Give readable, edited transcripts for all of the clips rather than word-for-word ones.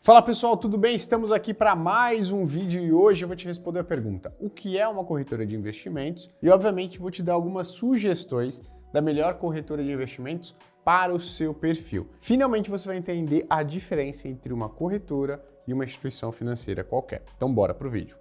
Fala pessoal, tudo bem? Estamos aqui para mais um vídeo e hoje eu vou te responder a pergunta: o que é uma corretora de investimentos? E obviamente vou te dar algumas sugestões da melhor corretora de investimentos para o seu perfil. Finalmente você vai entender a diferença entre uma corretora e uma instituição financeira qualquer. Então bora pro vídeo.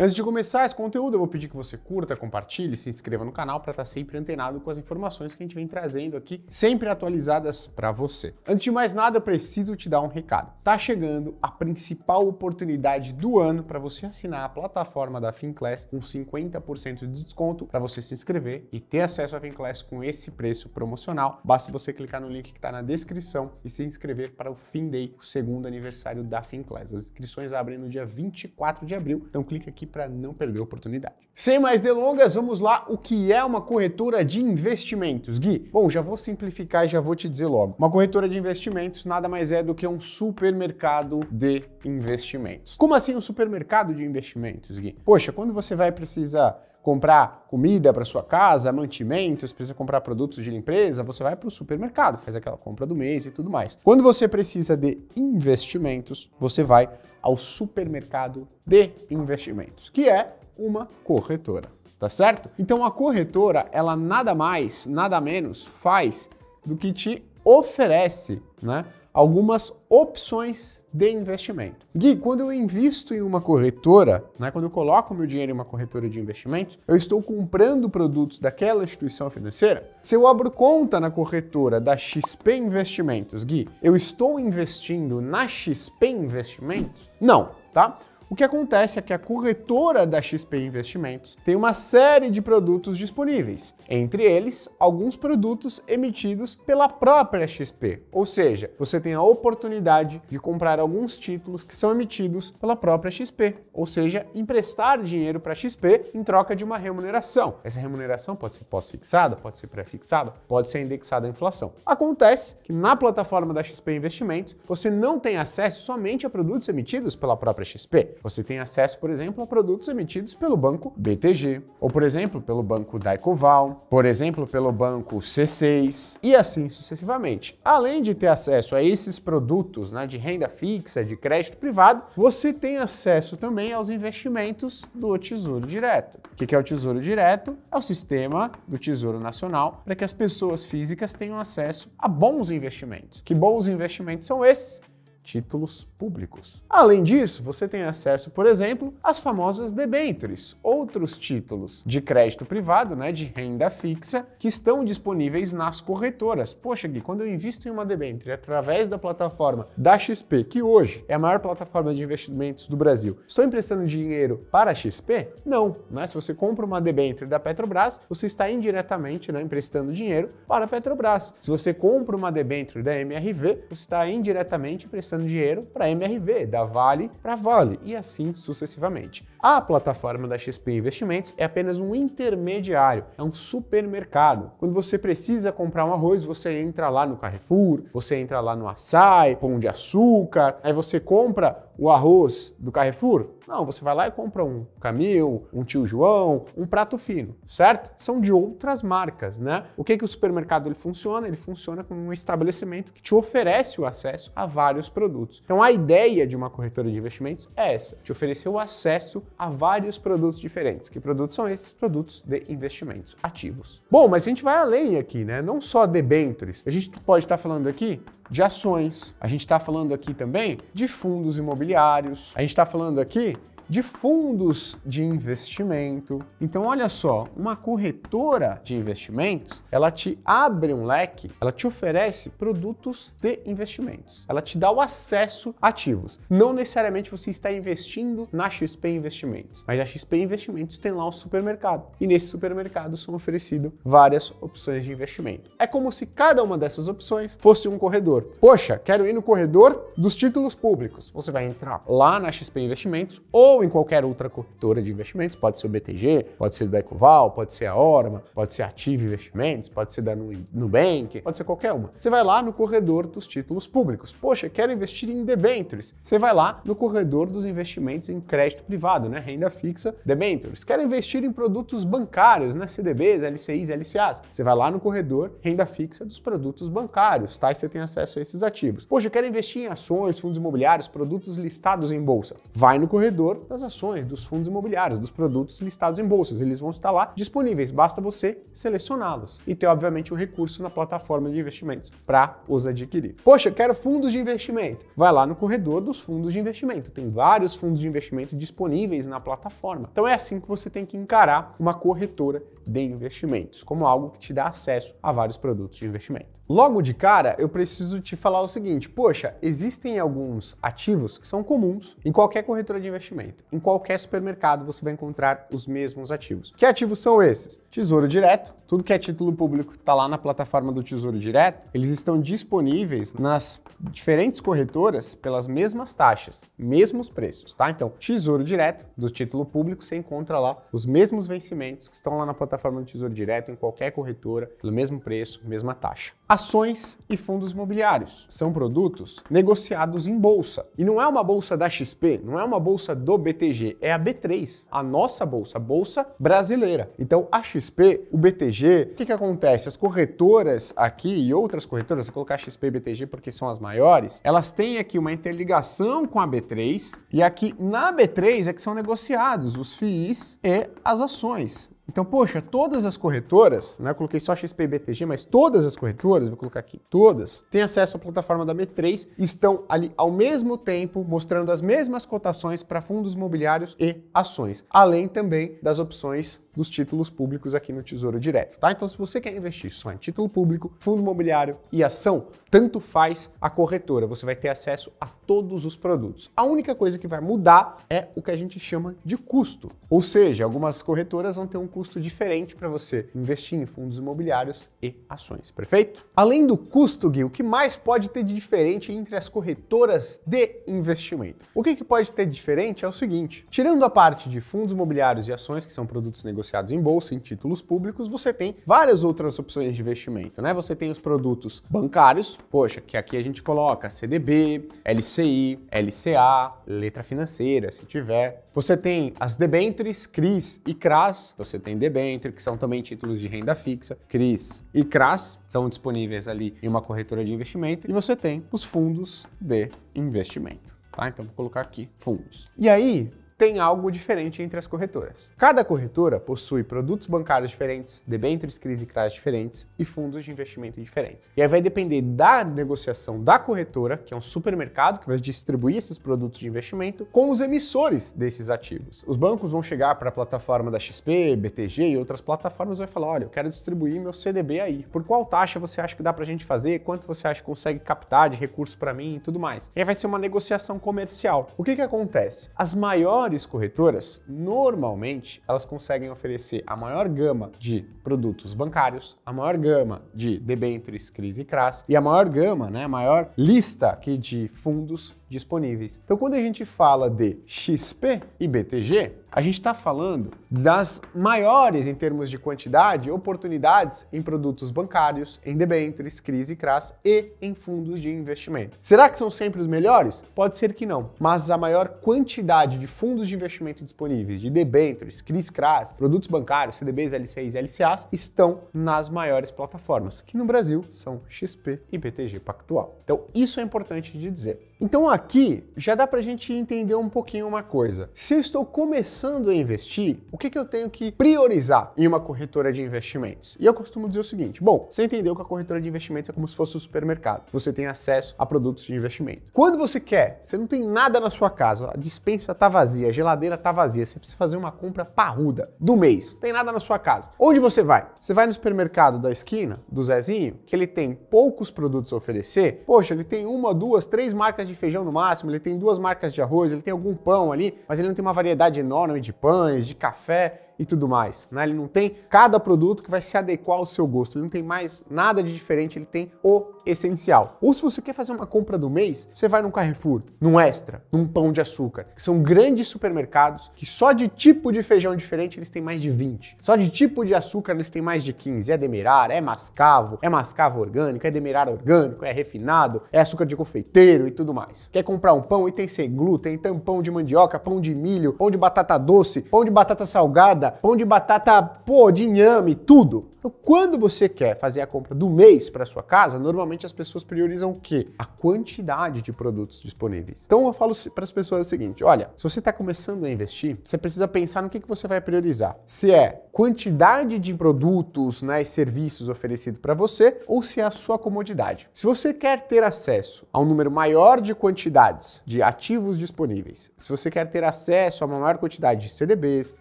Antes de começar esse conteúdo, eu vou pedir que você curta, compartilhe, se inscreva no canal para estar sempre antenado com as informações que a gente vem trazendo aqui, sempre atualizadas para você. Antes de mais nada, eu preciso te dar um recado. Tá chegando a principal oportunidade do ano para você assinar a plataforma da Finclass com 50% de desconto para você se inscrever e ter acesso à Finclass com esse preço promocional. Basta você clicar no link que está na descrição e se inscrever para o FinDay, o segundo aniversário da Finclass. As inscrições abrem no dia 24 de abril, então clica aqui para não perder a oportunidade. Sem mais delongas, vamos lá. O que é uma corretora de investimentos, Gui? Bom, já vou simplificar e já vou te dizer logo. Uma corretora de investimentos nada mais é do que um supermercado de investimentos. Como assim um supermercado de investimentos, Gui? Poxa, quando você vai precisar comprar comida para sua casa, mantimentos, precisa comprar produtos de limpeza, você vai para o supermercado, faz aquela compra do mês e tudo mais. Quando você precisa de investimentos, você vai ao supermercado de investimentos, que é uma corretora, tá certo? Então a corretora, ela nada mais, nada menos faz do que te oferece, né, algumas opções de investimento. Gui, quando eu invisto em uma corretora, né, quando eu coloco meu dinheiro em uma corretora de investimentos, eu estou comprando produtos daquela instituição financeira? Se eu abro conta na corretora da XP Investimentos, Gui, eu estou investindo na XP Investimentos? Não, tá? O que acontece é que a corretora da XP Investimentos tem uma série de produtos disponíveis, entre eles alguns produtos emitidos pela própria XP, ou seja, você tem a oportunidade de comprar alguns títulos que são emitidos pela própria XP, ou seja, emprestar dinheiro para a XP em troca de uma remuneração. Essa remuneração pode ser pós-fixada, pode ser pré-fixada, pode ser indexada à inflação. Acontece que na plataforma da XP Investimentos você não tem acesso somente a produtos emitidos pela própria XP. Você tem acesso, por exemplo, a produtos emitidos pelo banco BTG, ou, por exemplo, pelo banco Daicoval, por exemplo, pelo banco C6 e assim sucessivamente. Além de ter acesso a esses produtos, né, de renda fixa, de crédito privado, você tem acesso também aos investimentos do Tesouro Direto. O que é o Tesouro Direto? É o sistema do Tesouro Nacional para que as pessoas físicas tenham acesso a bons investimentos. Que bons investimentos são esses? Títulos públicos. Além disso, você tem acesso, por exemplo, às famosas debêntures, outros títulos de crédito privado, né, de renda fixa, que estão disponíveis nas corretoras. Poxa, Gui, quando eu invisto em uma debênture através da plataforma da XP, que hoje é a maior plataforma de investimentos do Brasil, estou emprestando dinheiro para a XP? Não, né? Se você compra uma debênture da Petrobras, você está indiretamente, né, emprestando dinheiro para a Petrobras. Se você compra uma debênture da MRV, você está indiretamente emprestando dinheiro para a MRV, da Vale para Vale e assim sucessivamente. A plataforma da XP Investimentos é apenas um intermediário, é um supermercado. Quando você precisa comprar um arroz, você entra lá no Carrefour, você entra lá no Açaí, Pão de Açúcar, aí você compra o arroz do Carrefour? Não, você vai lá e compra um Camil, um Tio João, um Prato Fino, certo? São de outras marcas, né? O que o supermercado ele funciona? Ele funciona como um estabelecimento que te oferece o acesso a vários produtos. Então a ideia de uma corretora de investimentos é essa, te oferecer o acesso a vários produtos diferentes. Que produtos são esses? Produtos de investimentos ativos. Bom, mas a gente vai além aqui, né? Não só debêntures. A gente pode estar falando aqui de ações, a gente está falando aqui também de fundos imobiliários, a gente está falando aqui de fundos de investimento. Então, olha só, uma corretora de investimentos, ela te abre um leque, ela te oferece produtos de investimentos. Ela te dá o acesso a ativos. Não necessariamente você está investindo na XP Investimentos, mas a XP Investimentos tem lá um supermercado. E nesse supermercado são oferecidas várias opções de investimento. É como se cada uma dessas opções fosse um corredor. Poxa, quero ir no corredor dos títulos públicos. Você vai entrar lá na XP Investimentos ou ou em qualquer outra corretora de investimentos, pode ser o BTG, pode ser da Ecoval, pode ser a Orma, pode ser a Ative Investimentos, pode ser da Nubank, pode ser qualquer uma. Você vai lá no corredor dos títulos públicos. Poxa, quero investir em debentures. Você vai lá no corredor dos investimentos em crédito privado, né? Renda fixa, debentures. Quero investir em produtos bancários, né? CDBs, LCIs, LCAs. Você vai lá no corredor renda fixa dos produtos bancários, tá? E você tem acesso a esses ativos. Poxa, eu quero investir em ações, fundos imobiliários, produtos listados em bolsa. Vai no corredor das ações, dos fundos imobiliários, dos produtos listados em bolsas. Eles vão estar lá disponíveis, basta você selecioná-los e ter, obviamente, o recurso na plataforma de investimentos para os adquirir. Poxa, eu quero fundos de investimento. Vai lá no corredor dos fundos de investimento. Tem vários fundos de investimento disponíveis na plataforma. Então é assim que você tem que encarar uma corretora de investimentos, como algo que te dá acesso a vários produtos de investimento. Logo de cara, eu preciso te falar o seguinte, poxa, existem alguns ativos que são comuns em qualquer corretora de investimento. Em qualquer supermercado você vai encontrar os mesmos ativos. Que ativos são esses? Tesouro Direto, tudo que é título público está lá na plataforma do Tesouro Direto. Eles estão disponíveis nas diferentes corretoras pelas mesmas taxas, mesmos preços, tá? Então, Tesouro Direto, do título público, você encontra lá os mesmos vencimentos que estão lá na plataforma do Tesouro Direto, em qualquer corretora, pelo mesmo preço, mesma taxa. Ações e fundos imobiliários são produtos negociados em bolsa. E não é uma bolsa da XP, não é uma bolsa do BTG, é a B3, a nossa bolsa, a bolsa brasileira. Então, a XP, o BTG, o que acontece? As corretoras aqui e outras corretoras, vou colocar XP e BTG porque são as maiores, elas têm aqui uma interligação com a B3 e aqui na B3 é que são negociados os FIIs e as ações. Então, poxa, todas as corretoras, né, eu coloquei só XP e BTG, mas todas as corretoras, vou colocar aqui, todas, têm acesso à plataforma da B3 e estão ali ao mesmo tempo mostrando as mesmas cotações para fundos imobiliários e ações, além também das opções dos títulos públicos aqui no Tesouro Direto, tá? Então, se você quer investir só em título público, fundo imobiliário e ação, tanto faz a corretora, você vai ter acesso a todos os produtos. A única coisa que vai mudar é o que a gente chama de custo, ou seja, algumas corretoras vão ter um custo diferente para você investir em fundos imobiliários e ações, perfeito? Além do custo, Gui, o que mais pode ter de diferente entre as corretoras de investimento? O que pode ter de diferente é o seguinte, tirando a parte de fundos imobiliários e ações, que são produtos negociados em bolsa, em títulos públicos, você tem várias outras opções de investimento, né? Você tem os produtos bancários, poxa, que aqui a gente coloca CDB, LCI, LCA, letra financeira, se tiver. Você tem as debentures, CRIs e CRAs, você tem debenture, que são também títulos de renda fixa, CRIs e CRAs, são disponíveis ali em uma corretora de investimento, e você tem os fundos de investimento, tá? Então vou colocar aqui fundos. E aí, tem algo diferente entre as corretoras. Cada corretora possui produtos bancários diferentes, debêntures, CRIs e CRAs diferentes e fundos de investimento diferentes. E aí vai depender da negociação da corretora, que é um supermercado que vai distribuir esses produtos de investimento, com os emissores desses ativos. Os bancos vão chegar para a plataforma da XP, BTG e outras plataformas e vai falar, olha, eu quero distribuir meu CDB aí. Por qual taxa você acha que dá para a gente fazer? Quanto você acha que consegue captar de recurso para mim e tudo mais? E aí vai ser uma negociação comercial. O que acontece? As maiores corretoras, normalmente, elas conseguem oferecer a maior gama de produtos bancários, a maior gama de debêntures, CRIs e CRAs e a maior gama, né, a maior lista aqui de fundos disponíveis. Então, quando a gente fala de XP e BTG, a gente está falando das maiores em termos de quantidade, oportunidades em produtos bancários, em debêntures, CRIs e CRAs e em fundos de investimento. Será que são sempre os melhores? Pode ser que não, mas a maior quantidade de fundos de investimento disponíveis, de debêntures, CRIs, CRAs, produtos bancários, CDBs, LCIs, LCAs, estão nas maiores plataformas, que no Brasil são XP e BTG Pactual. Então, isso é importante de dizer. Então aqui já dá pra gente entender um pouquinho uma coisa. Se eu estou começando a investir, o que eu tenho que priorizar em uma corretora de investimentos? E eu costumo dizer o seguinte, bom, você entendeu que a corretora de investimentos é como se fosse um supermercado. Você tem acesso a produtos de investimento. Quando você quer, você não tem nada na sua casa, a despensa tá vazia, a geladeira tá vazia, você precisa fazer uma compra parruda do mês, não tem nada na sua casa. Onde você vai? Você vai no supermercado da esquina, do Zezinho, que ele tem poucos produtos a oferecer. Poxa, ele tem uma, duas, três marcas de feijão no máximo, ele tem duas marcas de arroz, ele tem algum pão ali, mas ele não tem uma variedade enorme de pães, de café e tudo mais, né? Ele não tem cada produto que vai se adequar ao seu gosto, ele não tem mais nada de diferente, ele tem o essencial. Ou se você quer fazer uma compra do mês, você vai num Carrefour, num Extra, num Pão de Açúcar, que são grandes supermercados que só de tipo de feijão diferente eles têm mais de 20. Só de tipo de açúcar eles têm mais de 15. É demerara, é mascavo orgânico, é demerara orgânico, é refinado, é açúcar de confeiteiro e tudo mais. Quer comprar um pão e tem sem glúten, tem pão de mandioca, pão de milho, pão de batata doce, pão de batata salgada, pão de batata, de inhame, tudo. Então, quando você quer fazer a compra do mês para sua casa, normalmente as pessoas priorizam o quê? A quantidade de produtos disponíveis. Então eu falo para as pessoas o seguinte, olha, se você está começando a investir, você precisa pensar no que você vai priorizar. Se é quantidade de produtos, né, e serviços oferecidos para você, ou se é a sua comodidade. Se você quer ter acesso a um número maior de quantidades de ativos disponíveis, se você quer ter acesso a uma maior quantidade de CDBs,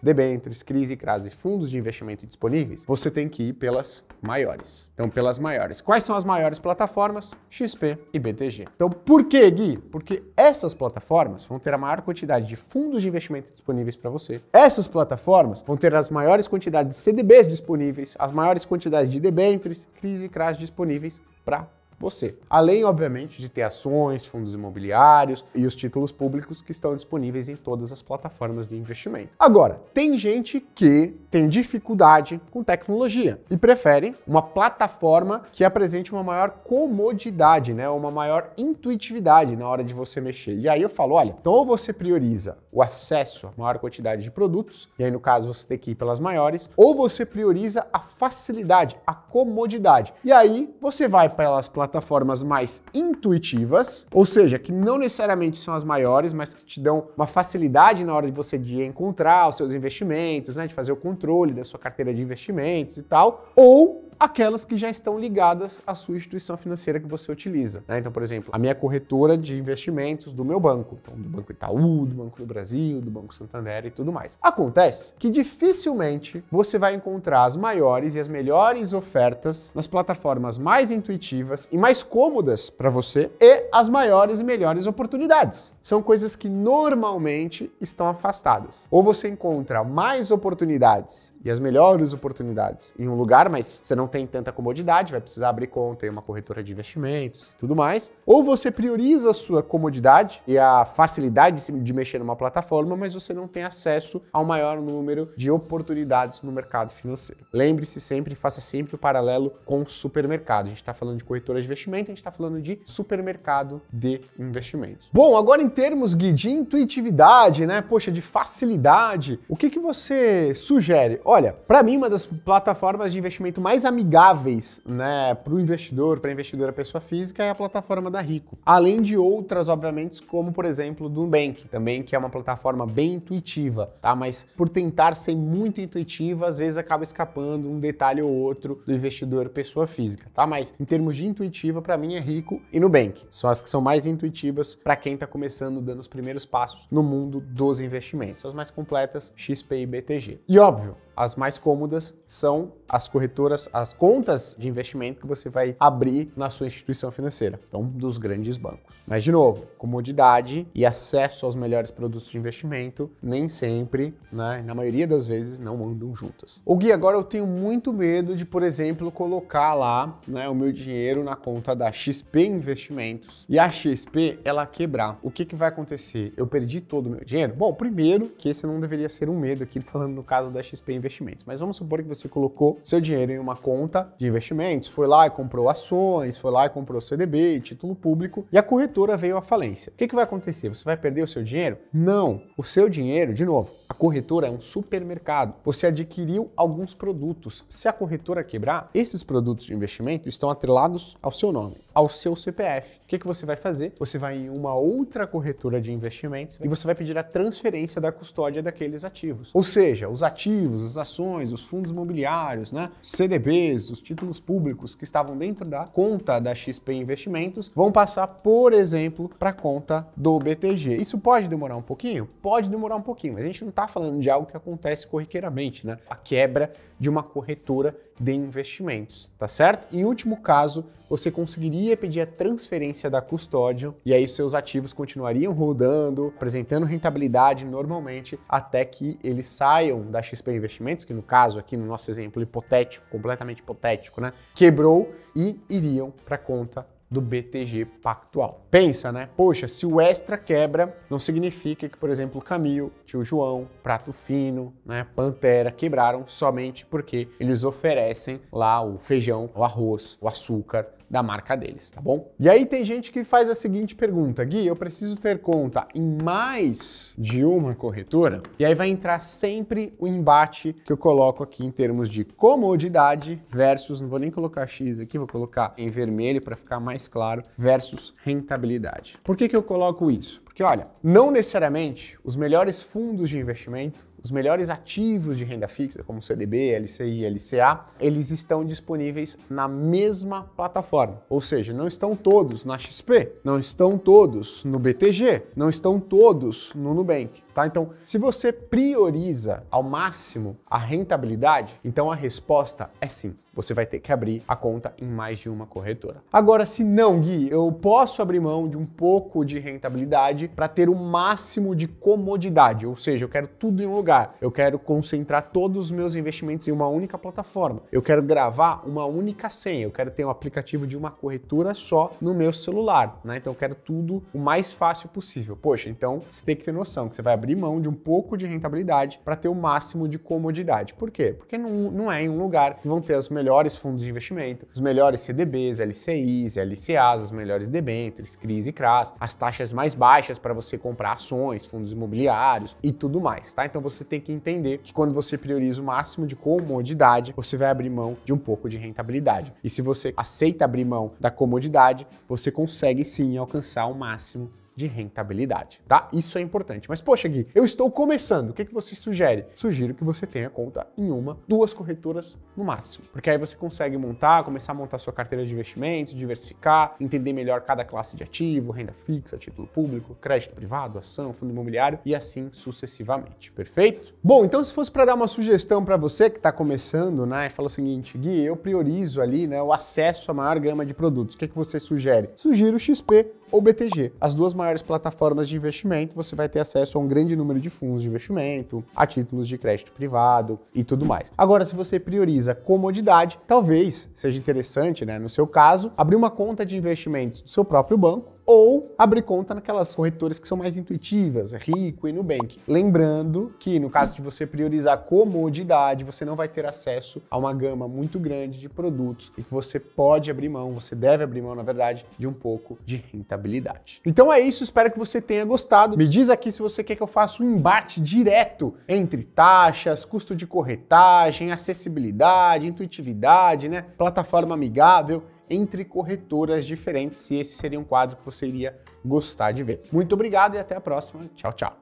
debêntures, CRIs e CRAs e fundos de investimento disponíveis, você tem que ir pelas maiores. Então, pelas maiores. Quais são as maiores plataformas? XP e BTG. Então, por que, Gui? Porque essas plataformas vão ter a maior quantidade de fundos de investimento disponíveis para você. Essas plataformas vão ter as maiores quantidades de CDBs disponíveis, as maiores quantidades de debêntures, CRIs e CRAs disponíveis para você. Além, obviamente, de ter ações, fundos imobiliários e os títulos públicos que estão disponíveis em todas as plataformas de investimento. Agora, tem gente que tem dificuldade com tecnologia e prefere uma plataforma que apresente uma maior comodidade, né? Uma maior intuitividade na hora de você mexer. E aí eu falo, olha, então ou você prioriza o acesso a maior quantidade de produtos, e aí no caso você tem que ir pelas maiores, ou você prioriza a facilidade, a comodidade. E aí você vai pelas plataformas mais intuitivas, ou seja, que não necessariamente são as maiores, mas que te dão uma facilidade na hora de você de encontrar os seus investimentos, né, de fazer o controle da sua carteira de investimentos e tal, ou aquelas que já estão ligadas à sua instituição financeira que você utiliza, né? Então, por exemplo, a minha corretora de investimentos do meu banco, então do Banco Itaú, do Banco do Brasil, do Banco Santander e tudo mais. Acontece que dificilmente você vai encontrar as maiores e as melhores ofertas nas plataformas mais intuitivas e mais cômodas para você e as maiores e melhores oportunidades. São coisas que normalmente estão afastadas. Ou você encontra mais oportunidades e as melhores oportunidades em um lugar, mas você não tem tanta comodidade, vai precisar abrir conta em uma corretora de investimentos e tudo mais. Ou você prioriza a sua comodidade e a facilidade de mexer numa plataforma, mas você não tem acesso ao maior número de oportunidades no mercado financeiro. Lembre-se sempre, faça sempre o paralelo com o supermercado. A gente está falando de corretora de investimento, a gente está falando de supermercado de investimentos. Bom, agora em termos, Gui, de intuitividade, né? Poxa, de facilidade, o que você sugere? Olha, para mim, uma das plataformas de investimento mais amigáveis, né, para o investidor, para a investidora pessoa física, é a plataforma da Rico. Além de outras, obviamente, como, por exemplo, do Nubank, também, que é uma plataforma bem intuitiva, tá? Mas por tentar ser muito intuitiva, às vezes acaba escapando um detalhe ou outro do investidor pessoa física, tá? Mas em termos de intuitiva, para mim é Rico e Nubank. São as que são mais intuitivas para quem está começando, dando os primeiros passos no mundo dos investimentos. As mais completas, XP e BTG. E óbvio, as mais cômodas são as corretoras, as contas de investimento que você vai abrir na sua instituição financeira, então dos grandes bancos. Mas, de novo, comodidade e acesso aos melhores produtos de investimento nem sempre, né, na maioria das vezes, não andam juntas. Ô Gui, agora eu tenho muito medo de, por exemplo, colocar lá, né, o meu dinheiro na conta da XP Investimentos e a XP, ela quebrar. O que vai acontecer? Eu perdi todo o meu dinheiro? Bom, primeiro, que esse não deveria ser um medo aqui, falando no caso da XP Investimentos, mas vamos supor que você colocou seu dinheiro em uma conta de investimentos, foi lá e comprou ações, foi lá e comprou CDB, título público, e a corretora veio à falência. O que vai acontecer? Você vai perder o seu dinheiro? Não. O seu dinheiro, de novo, a corretora é um supermercado. Você adquiriu alguns produtos. Se a corretora quebrar, esses produtos de investimento estão atrelados ao seu nome, ao seu CPF. O que você vai fazer? Você vai em uma outra corretora de investimentos e você vai pedir a transferência da custódia daqueles ativos. Ou seja, os ativos, as ações, os fundos imobiliários, né, CDBs, os títulos públicos que estavam dentro da conta da XP Investimentos vão passar, por exemplo, para a conta do BTG. Isso pode demorar um pouquinho? Pode demorar um pouquinho, mas a gente não está falando de algo que acontece corriqueiramente, né? A quebra de uma corretora de investimentos, tá certo? Em último caso, você conseguiria pedir a transferência da custódia e aí seus ativos continuariam rodando, apresentando rentabilidade normalmente até que eles saiam da XP Investimentos, que no caso aqui no nosso exemplo hipotético, completamente hipotético, né, quebrou e iriam para a conta do BTG Pactual. Pensa, né? Poxa, se o Extra quebra, não significa que, por exemplo, Camil, Tio João, Prato Fino, né, Pantera quebraram somente porque eles oferecem lá o feijão, o arroz, o açúcar da marca deles, tá bom? E aí tem gente que faz a seguinte pergunta: Gui, eu preciso ter conta em mais de uma corretora? E aí vai entrar sempre o embate que eu coloco aqui em termos de comodidade versus, não vou nem colocar X aqui, vou colocar em vermelho para ficar mais claro, versus rentabilidade. Por que eu coloco isso? Porque olha, não necessariamente os melhores fundos de investimento, os melhores ativos de renda fixa, como CDB, LCI, LCA, eles estão disponíveis na mesma plataforma. Ou seja, não estão todos na XP, não estão todos no BTG, não estão todos no Nubank. Tá? Então, se você prioriza ao máximo a rentabilidade, então a resposta é sim. Você vai ter que abrir a conta em mais de uma corretora. Agora, se não, Gui, eu posso abrir mão de um pouco de rentabilidade para ter o máximo de comodidade, ou seja, eu quero tudo em um lugar. Eu quero concentrar todos os meus investimentos em uma única plataforma. Eu quero gravar uma única senha. Eu quero ter um aplicativo de uma corretora só no meu celular, né? Então eu quero tudo o mais fácil possível. Poxa, então você tem que ter noção que você vai abrir mão de um pouco de rentabilidade para ter o máximo de comodidade. Por quê? Porque não é em um lugar que vão ter os melhores fundos de investimento, os melhores CDBs, LCIs, LCAs, os melhores debêntures, CRIs e CRAs, as taxas mais baixas para você comprar ações, fundos imobiliários e tudo mais, tá? Então você tem que entender que quando você prioriza o máximo de comodidade, você vai abrir mão de um pouco de rentabilidade. E se você aceita abrir mão da comodidade, você consegue sim alcançar o máximo de rentabilidade, tá? Isso é importante. Mas, poxa, Gui, eu estou começando. O que você sugere? Sugiro que você tenha conta em uma, duas corretoras no máximo. Porque aí você consegue começar a montar sua carteira de investimentos, diversificar, entender melhor cada classe de ativo, renda fixa, título público, crédito privado, ação, fundo imobiliário e assim sucessivamente. Perfeito? Bom, então se fosse para dar uma sugestão para você que está começando, né, e fala o seguinte: Gui, eu priorizo ali, né, o acesso à maior gama de produtos. O que você sugere? Sugiro XP ou BTG. As duas maiores plataformas de investimento, você vai ter acesso a um grande número de fundos de investimento, a títulos de crédito privado e tudo mais. Agora, se você prioriza comodidade, talvez seja interessante, né, no seu caso, abrir uma conta de investimentos do seu próprio banco ou abrir conta naquelas corretoras que são mais intuitivas, Rico e Nubank. Lembrando que no caso de você priorizar comodidade, você não vai ter acesso a uma gama muito grande de produtos e que você pode abrir mão, você deve abrir mão, na verdade, de um pouco de rentabilidade. Então é isso, espero que você tenha gostado. Me diz aqui se você quer que eu faça um embate direto entre taxas, custo de corretagem, acessibilidade, intuitividade, né, plataforma amigável entre corretoras diferentes, se esse seria um quadro que você iria gostar de ver. Muito obrigado e até a próxima. Tchau, tchau.